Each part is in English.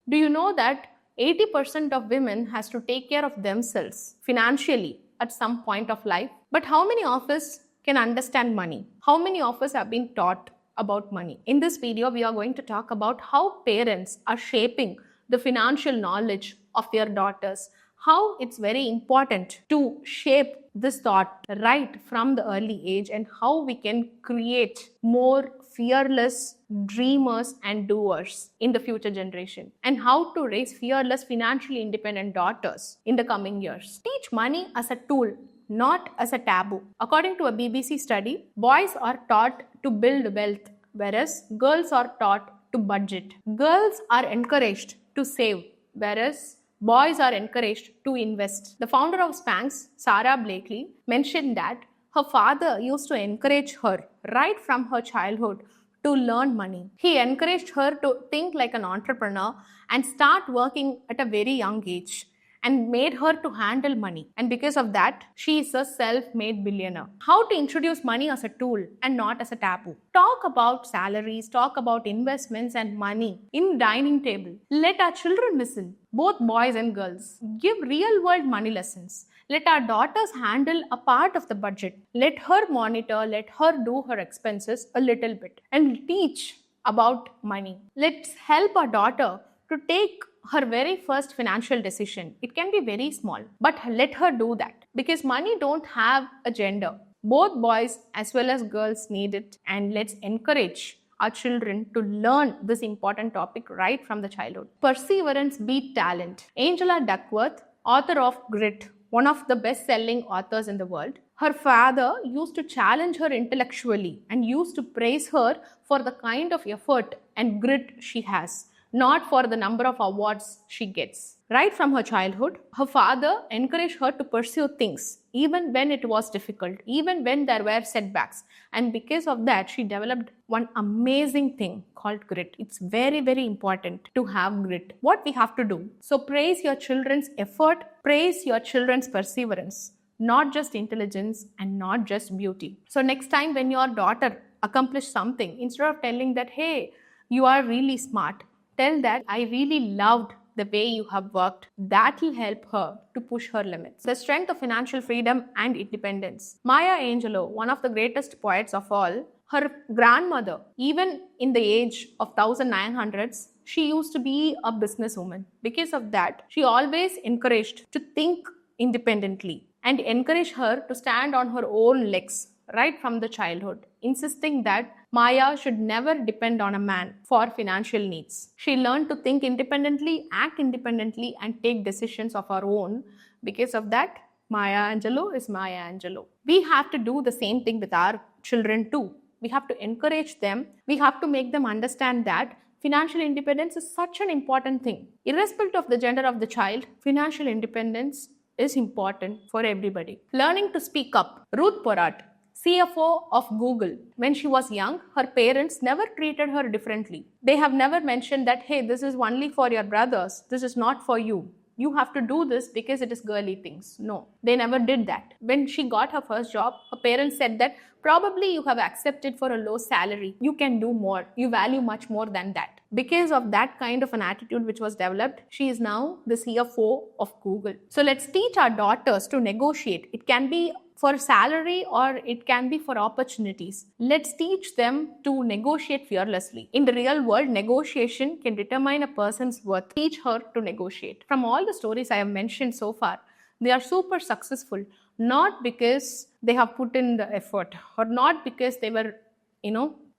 Do you know that 80% of women has to take care of themselves financially at some point of life? But how many of us can understand money? How many of us have been taught about money? In this video, we are going to talk about how parents are shaping the financial knowledge of their daughters, how it's very important to shape this thought right from the early age, and how we can create more fearless dreamers and doers in the future generation, and how to raise fearless, financially independent daughters in the coming years. Teach money as a tool, not as a taboo. According to a BBC study, boys are taught to build wealth, whereas girls are taught to budget. Girls are encouraged to save, whereas boys are encouraged to invest. The founder of Spanx, Sarah Blakely, mentioned that her father used to encourage her right from her childhood to learn money. He encouraged her to think like an entrepreneur and start working at a very young age, and made her to handle money. And because of that, she is a self-made billionaire. How to introduce money as a tool and not as a taboo. Talk about salaries, talk about investments and money in dining table. Let our children listen, both boys and girls. Give real-world money lessons. Let our daughters handle a part of the budget. Let her monitor, let her do her expenses a little bit, and teach about money. Let's help our daughter to take her very first financial decision. It can be very small, but let her do that, because money don't have a gender. Both boys as well as girls need it, and let's encourage our children to learn this important topic right from the childhood. Perseverance beat talent. Angela Duckworth, author of Grit, one of the best-selling authors in the world, her father used to challenge her intellectually and used to praise her for the kind of effort and grit she has, not for the number of awards she gets. Right from her childhood, her father encouraged her to pursue things, even when it was difficult, even when there were setbacks. And because of that, she developed one amazing thing called grit. It's very, very important to have grit. What we have to do? So praise your children's effort, praise your children's perseverance, not just intelligence and not just beauty. So next time when your daughter accomplishes something, instead of telling that, hey, you are really smart, tell that I really loved the way you have worked. That will help her to push her limits. The strength of financial freedom and independence. Maya Angelou, one of the greatest poets of all, her grandmother, even in the age of 1900s, she used to be a businesswoman. Because of that, she always encouraged to think independently and encouraged her to stand on her own legs right from the childhood, insisting that Maya should never depend on a man for financial needs. She learned to think independently, act independently, and take decisions of her own. Because of that, Maya Angelou is Maya Angelou. We have to do the same thing with our children too. We have to encourage them. We have to make them understand that financial independence is such an important thing. Irrespective of the gender of the child, financial independence is important for everybody. Learning to speak up. Ruth Porat, CFO of Google. When she was young, her parents never treated her differently. They have never mentioned that, hey, this is only for your brothers, this is not for you. You have to do this because it is girly things. No, they never did that. When she got her first job, her parents said that probably you have accepted for a low salary. You can do more. You value much more than that. Because of that kind of an attitude which was developed, she is now the CFO of Google. So let's teach our daughters to negotiate. It can be for salary or it can be for opportunities. Let's teach them to negotiate fearlessly. In the real world, negotiation can determine a person's worth. Teach her to negotiate. From all the stories I have mentioned so far, they are super successful, not because they have put in the effort or not because they were,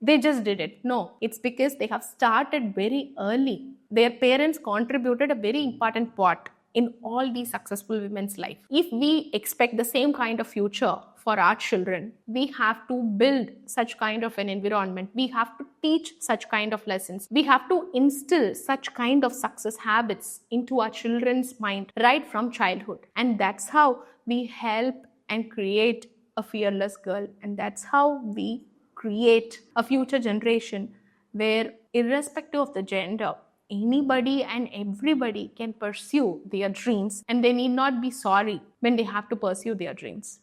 they just did it. No, it's because they have started very early. Their parents contributed a very important part in all these successful women's life. If we expect the same kind of future for our children, we have to build such kind of an environment. We have to teach such kind of lessons. We have to instill such kind of success habits into our children's mind right from childhood. And that's how we help and create a fearless girl. And that's how we create a future generation where, irrespective of the gender, anybody and everybody can pursue their dreams, and they need not be sorry when they have to pursue their dreams.